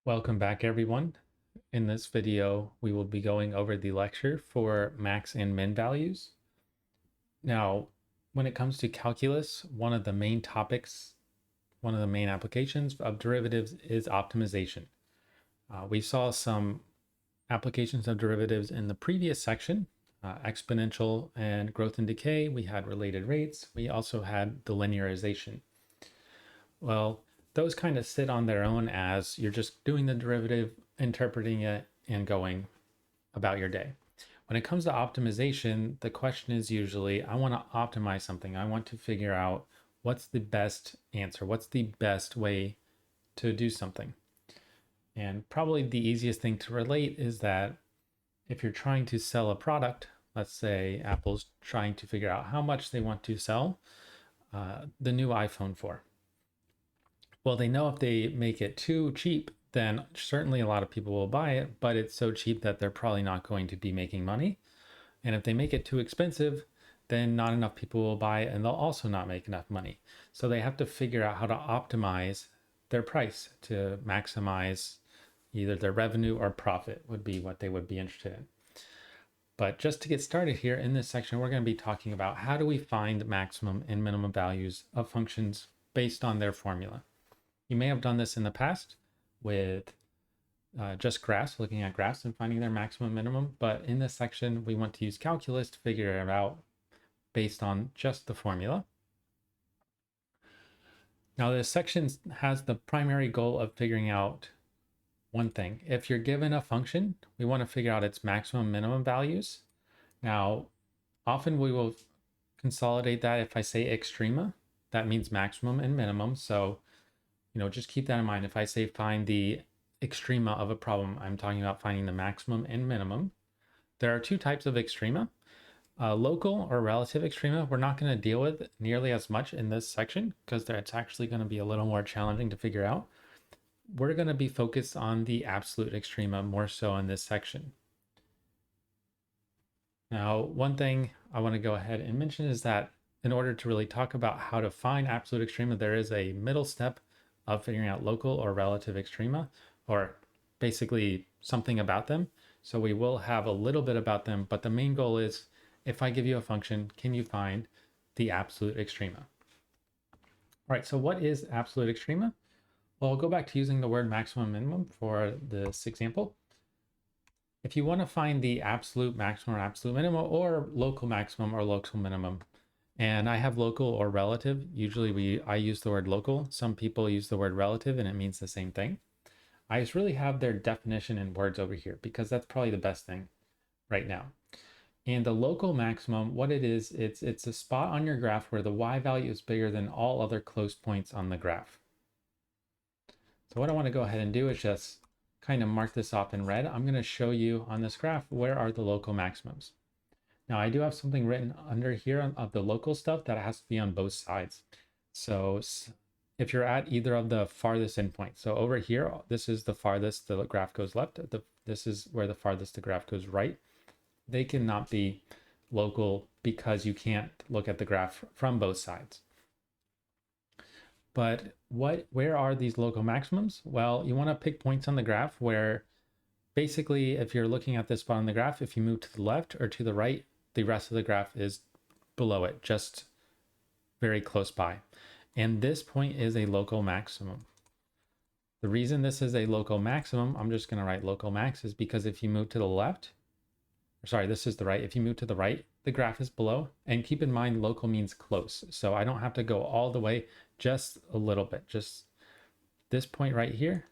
Welcome back, everyone. In this video, we will be going over the lecture for max and min values. Now, when it comes to calculus, one of the main applications of derivatives is optimization. We saw some applications of derivatives in the previous section, exponential and growth and decay. We had related rates. We also had the linearization. Well, those kind of sit on their own as you're just doing the derivative, interpreting it, and going about your day. When it comes to optimization, the question is usually, I want to optimize something. I want to figure out what's the best answer, what's the best way to do something. And probably the easiest thing to relate is that if you're trying to sell a product, let's say Apple's trying to figure out how much they want to sell the new iPhone for. Well, they know if they make it too cheap, then certainly a lot of people will buy it, but it's so cheap that they're probably not going to be making money. And if they make it too expensive, then not enough people will buy it and they'll also not make enough money. So they have to figure out how to optimize their price to maximize either their revenue or profit would be what they would be interested in. But just to get started here in this section, we're going to be talking about how do we find maximum and minimum values of functions based on their formula. You may have done this in the past with just graphs, looking at graphs and finding their maximum minimum. But in this section, we want to use calculus to figure it out based on just the formula. Now, this section has the primary goal of figuring out one thing. If you're given a function, we want to figure out its maximum minimum values. Now, often we will consolidate that. If I say extrema, that means maximum and minimum. So just keep that in mind. If I say find the extrema of a problem, I'm talking about finding the maximum and minimum. There are two types of extrema. Local or relative extrema, we're not going to deal with nearly as much in this section because it's actually going to be a little more challenging to figure out. We're going to be focused on the absolute extrema more so in this section. Now, one thing I want to go ahead and mention is that in order to really talk about how to find absolute extrema, there is a middle step of figuring out local or relative extrema, or basically something about them. So we will have a little bit about them, but the main goal is if I give you a function, can you find the absolute extrema? All right, so what is absolute extrema? Well, I'll go back to using the word maximum minimum for this example. If you want to find the absolute maximum or absolute minimum or local maximum or local minimum, and I have local or relative. Usually I use the word local. Some people use the word relative and it means the same thing. I just really have their definition in words over here because that's probably the best thing right now. And the local maximum, what it is, it's a spot on your graph where the y value is bigger than all other close points on the graph. So what I want to go ahead and do is just kind of mark this off in red. I'm going to show you on this graph where are the local maximums. Now I do have something written under here of the local stuff that has to be on both sides. So if you're at either of the farthest endpoints, so over here, this is the farthest the graph goes left. This is where the farthest the graph goes right. They cannot be local because you can't look at the graph from both sides. But where are these local maximums? Well, you want to pick points on the graph where basically if you're looking at this spot on the graph, if you move to the left or to the right, the rest of the graph is below it, just very close by. And this point is a local maximum. The reason this is a local maximum, I'm just going to write local max, is because if you move to the left, sorry, this is the right. If you move to the right, the graph is below. And keep in mind, local means close. So I don't have to go all the way, just a little bit. Just this point right here,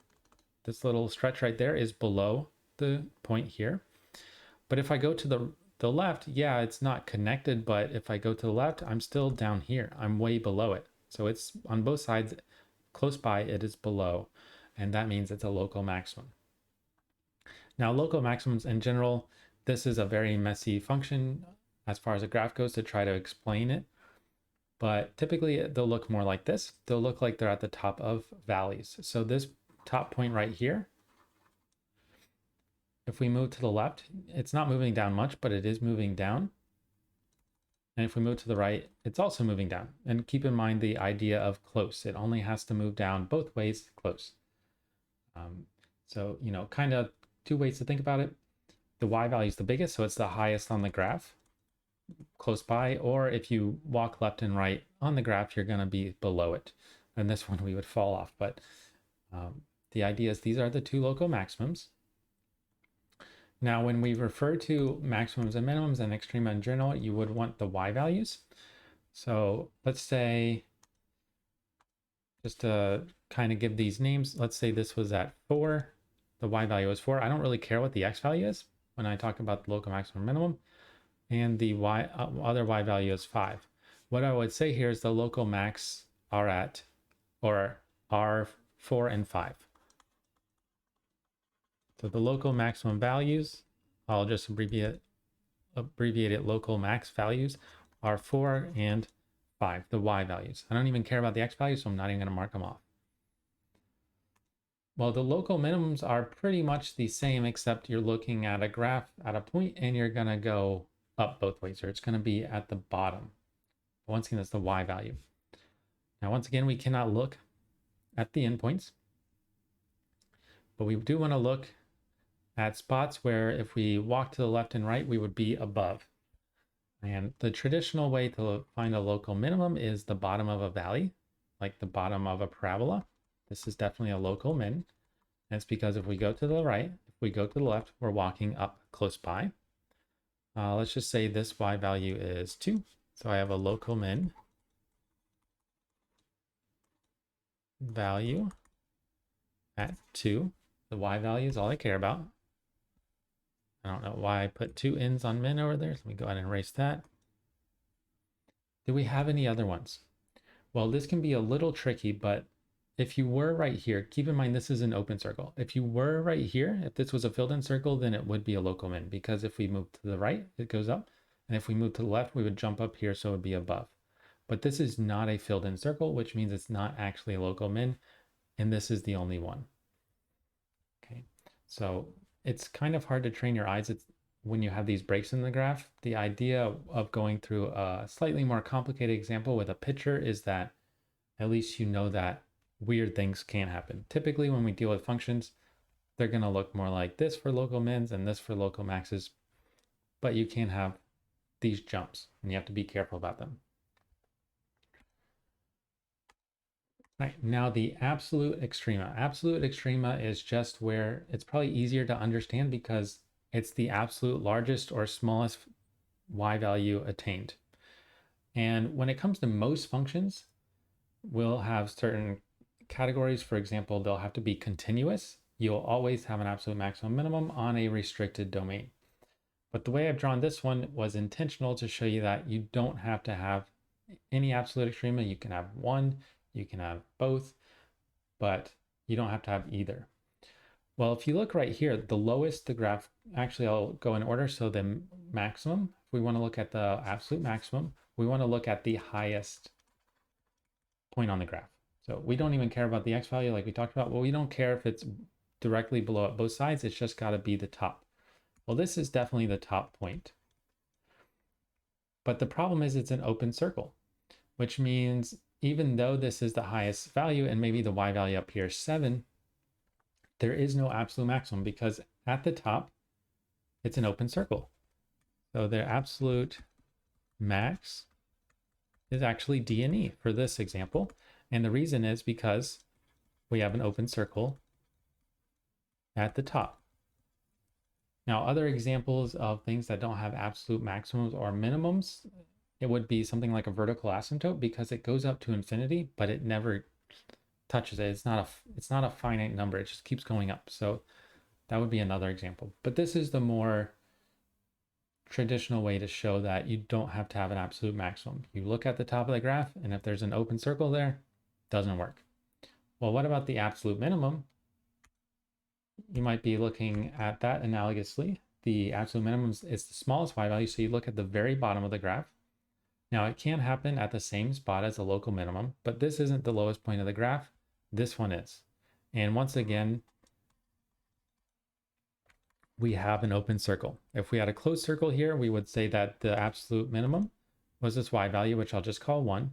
this little stretch right there is below the point here. But if I go to the left, yeah, it's not connected, but if I go to the left, I'm still down here. I'm way below it. So it's on both sides, close by, it is below, and that means it's a local maximum. Now, local maximums in general, this is a very messy function as far as a graph goes to try to explain it, but typically they'll look more like this. They'll look like they're at the top of valleys. So this top point right here, if we move to the left, it's not moving down much, but it is moving down. And if we move to the right, it's also moving down. And keep in mind the idea of close. It only has to move down both ways close. So, kind of two ways to think about it. The y value is the biggest, so it's the highest on the graph close by, or if you walk left and right on the graph, you're going to be below it. And this one we would fall off. But the idea is these are the two local maximums. Now, when we refer to maximums and minimums and extrema in general, you would want the y values. So let's say, just to kind of give these names, let's say this was at 4, the y value is 4. I don't really care what the x value is when I talk about the local maximum minimum, and the other y value is 5. What I would say here is the local max are at, or are 4 and 5. So the local maximum values, I'll just abbreviate it, local max values are 4 and 5, the y values. I don't even care about the x values, so I'm not even going to mark them off. Well, the local minimums are pretty much the same, except you're looking at a graph at a point and you're going to go up both ways, or it's going to be at the bottom. Once again, that's the y value. Now, once again, we cannot look at the endpoints, but we do want to look at spots where if we walk to the left and right, we would be above. And the traditional way to find a local minimum is the bottom of a valley, like the bottom of a parabola. This is definitely a local min. And it's because if we go to the right, if we go to the left, we're walking up close by. Let's just say this y value is 2. So I have a local min value at 2. The y value is all I care about. I don't know why I put 2 n's on min over there. So let me go ahead and erase that. Do we have any other ones? Well, this can be a little tricky, but if you were right here, keep in mind this is an open circle. If you were right here, if this was a filled in circle, then it would be a local min, because if we move to the right, it goes up. And if we move to the left, we would jump up here, so it would be above. But this is not a filled in circle, which means it's not actually a local min, and this is the only one. Okay, so it's kind of hard to train your eyes. It's when you have these breaks in the graph. The idea of going through a slightly more complicated example with a picture is that at least you know that weird things can happen. Typically, when we deal with functions, they're going to look more like this for local mins and this for local maxes, but you can have these jumps and you have to be careful about them. Right, now the absolute extrema. Absolute extrema is just where it's probably easier to understand because it's the absolute largest or smallest y value attained. And when it comes to most functions, we'll have certain categories. For example, they'll have to be continuous. You'll always have an absolute maximum minimum on a restricted domain. But the way I've drawn this one was intentional to show you that you don't have to have any absolute extrema. You can have one, you can have both, but you don't have to have either. Well, if you look right here, the lowest the graph, actually I'll go in order. So the maximum, if we want to look at the absolute maximum, we want to look at the highest point on the graph. So we don't even care about the x value like we talked about. Well, we don't care if it's directly below at both sides. It's just got to be the top. Well, this is definitely the top point. But the problem is it's an open circle, which means even though this is the highest value and maybe the y value up here is 7, there is no absolute maximum because at the top, it's an open circle. So the absolute max is actually D and E for this example. And the reason is because we have an open circle at the top. Now, other examples of things that don't have absolute maximums or minimums, it would be something like a vertical asymptote because it goes up to infinity, but it never touches it. It's not a finite number. It just keeps going up. So that would be another example. But this is the more traditional way to show that you don't have to have an absolute maximum. You look at the top of the graph, and if there's an open circle there, it doesn't work. Well, what about the absolute minimum? You might be looking at that analogously. The absolute minimum is the smallest y value, so you look at the very bottom of the graph. Now, it can happen at the same spot as a local minimum, but this isn't the lowest point of the graph. This one is. And once again, we have an open circle. If we had a closed circle here, we would say that the absolute minimum was this y value, which I'll just call 1.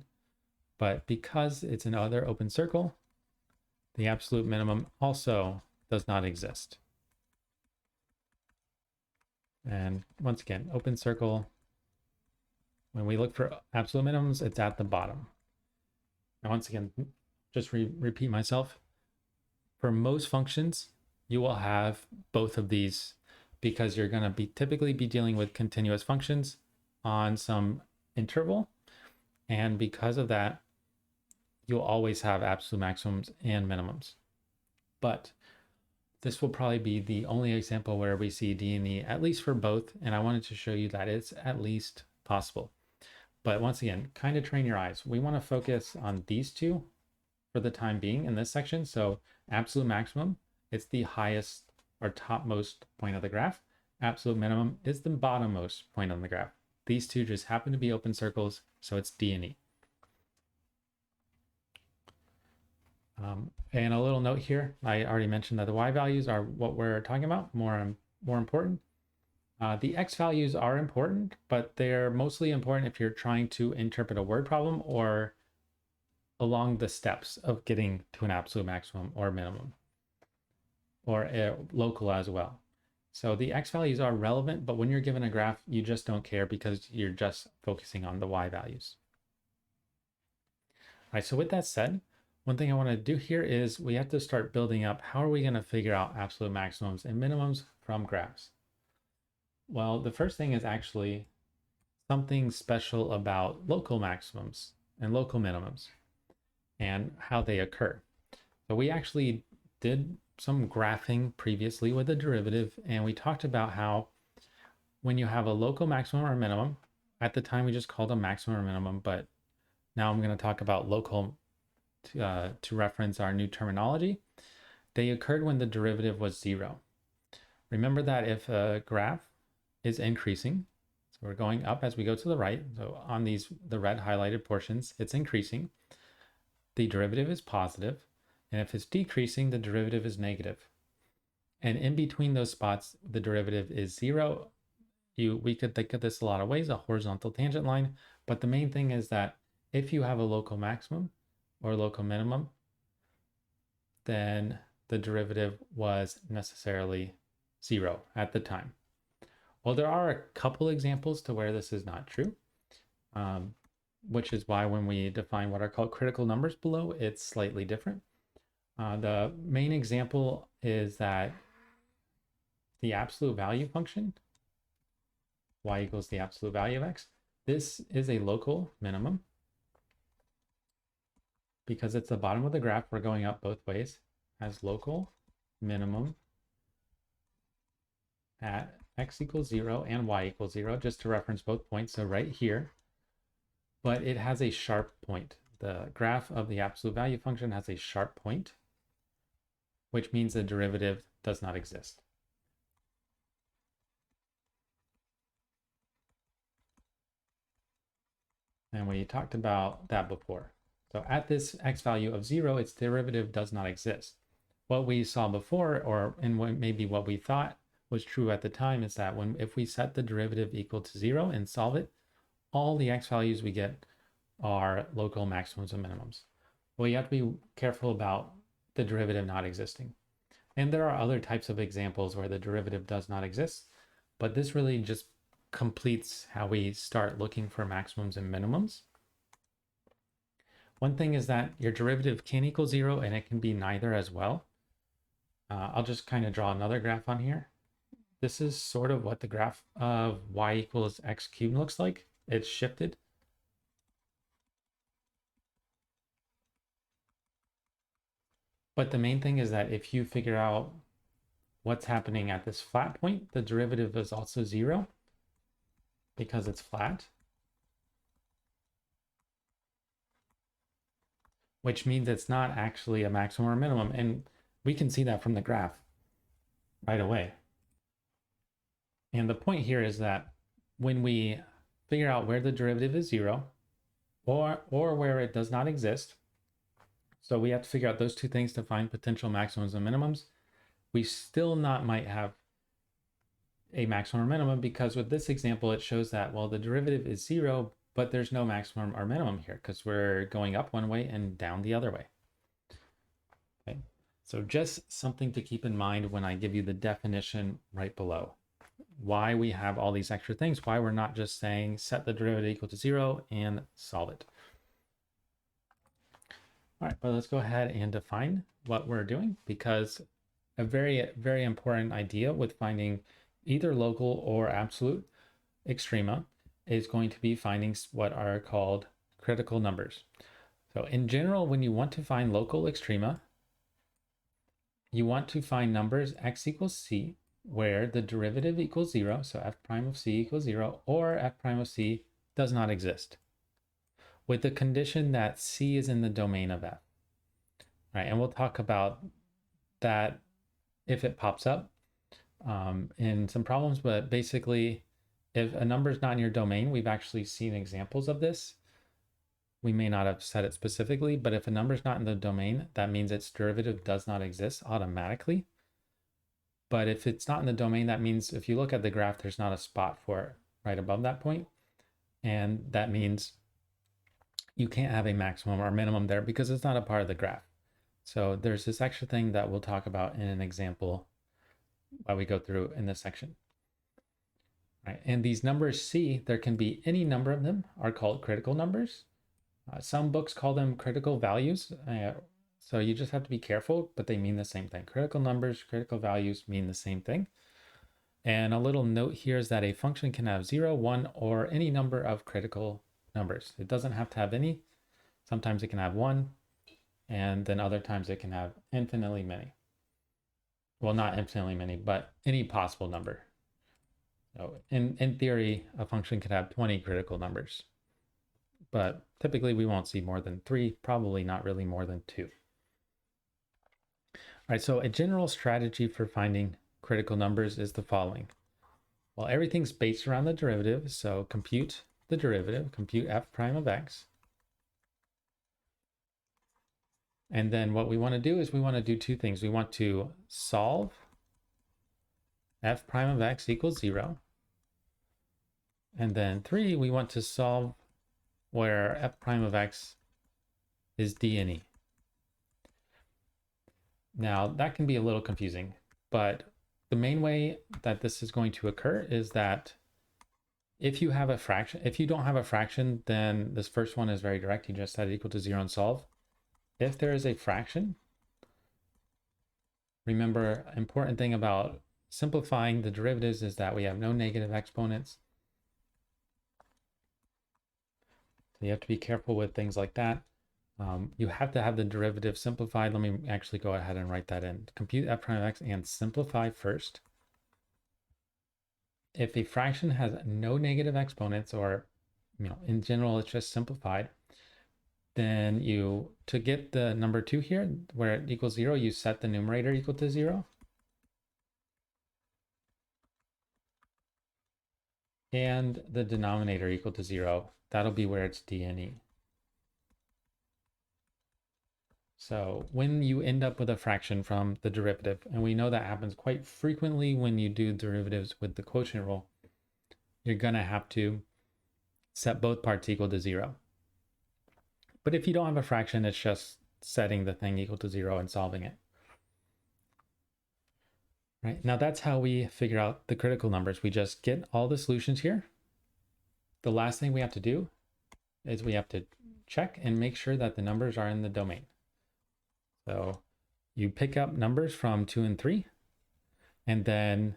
But because it's another open circle, the absolute minimum also does not exist. And once again, open circle. When we look for absolute minimums, it's at the bottom. Now, once again, just repeat myself. For most functions, you will have both of these because you're going to be typically be dealing with continuous functions on some interval. And because of that, you'll always have absolute maximums and minimums. But this will probably be the only example where we see D and E, at least for both. And I wanted to show you that it's at least possible. But once again, kind of train your eyes. We want to focus on these two for the time being in this section. So absolute maximum, it's the highest or topmost point of the graph. Absolute minimum is the bottommost point on the graph. These two just happen to be open circles, so it's D and E. And a little note here, I already mentioned that the Y values are what we're talking about, more important. The X values are important, but they're mostly important if you're trying to interpret a word problem or along the steps of getting to an absolute maximum or minimum, or a local as well. So the X values are relevant, but when you're given a graph, you just don't care because you're just focusing on the Y values. All right, so with that said, one thing I want to do here is we have to start building up how are we going to figure out absolute maximums and minimums from graphs? Well, the first thing is actually something special about local maximums and local minimums and how they occur. So we actually did some graphing previously with a derivative, and we talked about how when you have a local maximum or minimum, at the time we just called them maximum or minimum, but now I'm going to talk about local to reference our new terminology. They occurred when the derivative was 0. Remember that if a graph is increasing, so we're going up as we go to the right, so on the red highlighted portions, it's increasing, the derivative is positive, and if it's decreasing, the derivative is negative. And in between those spots, the derivative is 0. We could think of this a lot of ways, a horizontal tangent line, but the main thing is that if you have a local maximum or local minimum, then the derivative was necessarily 0 at the time. Well, there are a couple examples to where this is not true, which is why when we define what are called critical numbers below, it's slightly different. The main example is that the absolute value function, y equals the absolute value of x, this is a local minimum. Because it's the bottom of the graph, we're going up both ways, as local minimum at x equals 0 and y equals 0, just to reference both points, so right here. But it has a sharp point. The graph of the absolute value function has a sharp point, which means the derivative does not exist. And we talked about that before. So at this x value of 0, its derivative does not exist. What we saw before, or in maybe what we thought was true at the time, is that if we set the derivative equal to 0 and solve it, all the x values we get are local maximums and minimums. Well, you have to be careful about the derivative not existing. And there are other types of examples where the derivative does not exist, but this really just completes how we start looking for maximums and minimums. One thing is that your derivative can equal 0 and it can be neither as well. I'll just kind of draw another graph on here. This is sort of what the graph of y equals x cubed looks like. It's shifted. But the main thing is that if you figure out what's happening at this flat point, the derivative is also 0 because it's flat. Which means it's not actually a maximum or minimum. And we can see that from the graph right away. And the point here is that when we figure out where the derivative is 0 or where it does not exist, so we have to figure out those two things to find potential maximums and minimums, we still might have a maximum or minimum, because with this example, it shows that, well, the derivative is 0, but there's no maximum or minimum here because we're going up one way and down the other way. Okay. So just something to keep in mind when I give you the definition right below. Why we have all these extra things, why we're not just saying set the derivative equal to 0 and solve it. All right, but let's go ahead and define what we're doing, because a very, very important idea with finding either local or absolute extrema is going to be finding what are called critical numbers. So in general, when you want to find local extrema, you want to find numbers x equals c, where the derivative equals 0, so f prime of c equals 0, or f prime of c does not exist, with the condition that c is in the domain of f. Right, and we'll talk about that if it pops up in some problems, but basically, if a number is not in your domain, we've actually seen examples of this. We may not have said it specifically, but if a number is not in the domain, that means its derivative does not exist automatically. But if it's not in the domain, that means if you look at the graph, there's not a spot for it right above that point. And that means you can't have a maximum or minimum there because it's not a part of the graph. So there's this extra thing that we'll talk about in an example while we go through in this section. Right. And these numbers C, there can be any number of them, are called critical numbers. Some books call them critical values. So you just have to be careful, but they mean the same thing. Critical numbers, critical values mean the same thing. And a little note here is that a function can have 0, 1, or any number of critical numbers. It doesn't have to have any. Sometimes it can have 1, and then other times it can have infinitely many. Well, not infinitely many, but any possible number. So in theory, a function could have 20 critical numbers, but typically we won't see more than 3, probably not really more than 2. All right, so a general strategy for finding critical numbers is the following. Well, everything's based around the derivative, so compute the derivative, compute f prime of x. And then what we want to do is we want to do two things. We want to solve f prime of x equals 0. And then 3, we want to solve where f prime of x is d and e. Now, that can be a little confusing, but the main way that this is going to occur is that if you have a fraction, if you don't have a fraction, then this first one is very direct. You just set it equal to 0 and solve. If there is a fraction, remember, important thing about simplifying the derivatives is that we have no negative exponents. So you have to be careful with things like that. You have to have the derivative simplified. Let me actually go ahead and write that in. Compute f prime of x and simplify first. If a fraction has no negative exponents, or in general it's just simplified, then to get the number 2 here, where it equals 0, you set the numerator equal to 0. And the denominator equal to 0. That'll be where it's d and e. So when you end up with a fraction from the derivative, and we know that happens quite frequently when you do derivatives with the quotient rule, you're going to have to set both parts equal to 0. But if you don't have a fraction, it's just setting the thing equal to 0 and solving it. Right, now that's how we figure out the critical numbers. We just get all the solutions here. The last thing we have to do is we have to check and make sure that the numbers are in the domain. So you pick up numbers from 2 and 3, and then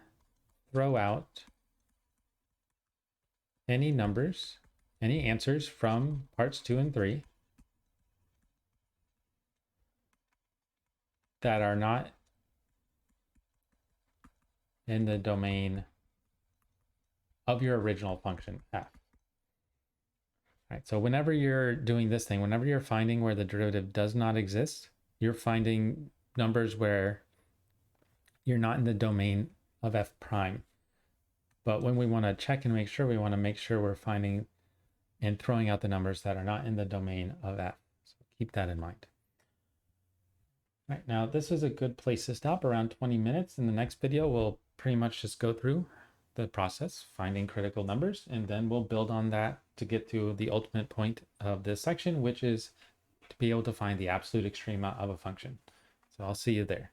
throw out any numbers, any answers from parts 2 and 3 that are not in the domain of your original function f. All right, so whenever you're doing this thing, whenever you're finding where the derivative does not exist, you're finding numbers where you're not in the domain of f prime. But when we want to check and make sure, we want to make sure we're finding and throwing out the numbers that are not in the domain of f. So keep that in mind. All right, now this is a good place to stop, around 20 minutes. In the next video, we'll pretty much just go through the process, finding critical numbers, and then we'll build on that to get to the ultimate point of this section, which is to be able to find the absolute extrema of a function. So I'll see you there.